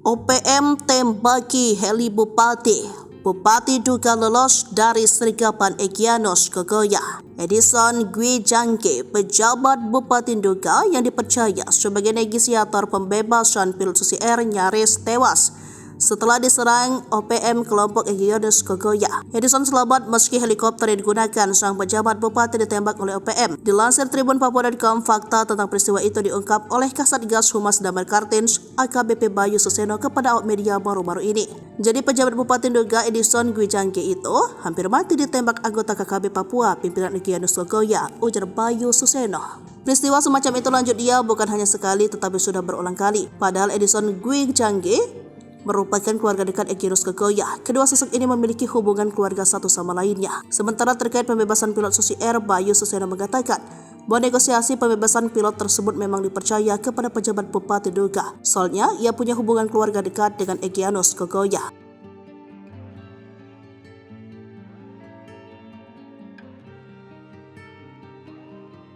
OPM tembaki heli Bupati. Bupati duga lolos dari sergapan Egyanus Kogoya. Edison Gwijangge, pejabat Bupati Nduga yang dipercaya sebagai negosiator pembebasan pilot Susi Air, nyaris tewas setelah diserang OPM kelompok Egyanus Kogoya. Edison selamat meski helikopter yang digunakan sang pejabat bupati ditembak oleh OPM. Dilansir Tribun Papua.com, fakta tentang peristiwa itu diungkap oleh Kasatgas Humas Damar Kartins AKBP Bayu Suseno kepada awak media baru-baru ini. Jadi pejabat Bupati Nduga Edison Gwijangge itu hampir mati ditembak anggota KKB Papua pimpinan Egyanus Kogoya, ujar Bayu Suseno. Peristiwa semacam itu, lanjut dia, bukan hanya sekali tetapi sudah berulang kali. Padahal Edison Gwijangge merupakan keluarga dekat Egyanus Kogoya. Kedua sosok ini memiliki hubungan keluarga satu sama lainnya. Sementara terkait pembebasan pilot Susi Air, Bayu Suseno mengatakan bahwa negosiasi pembebasan pilot tersebut memang dipercaya kepada pejabat Bupati Nduga. Soalnya ia punya hubungan keluarga dekat dengan Egyanus Kogoya.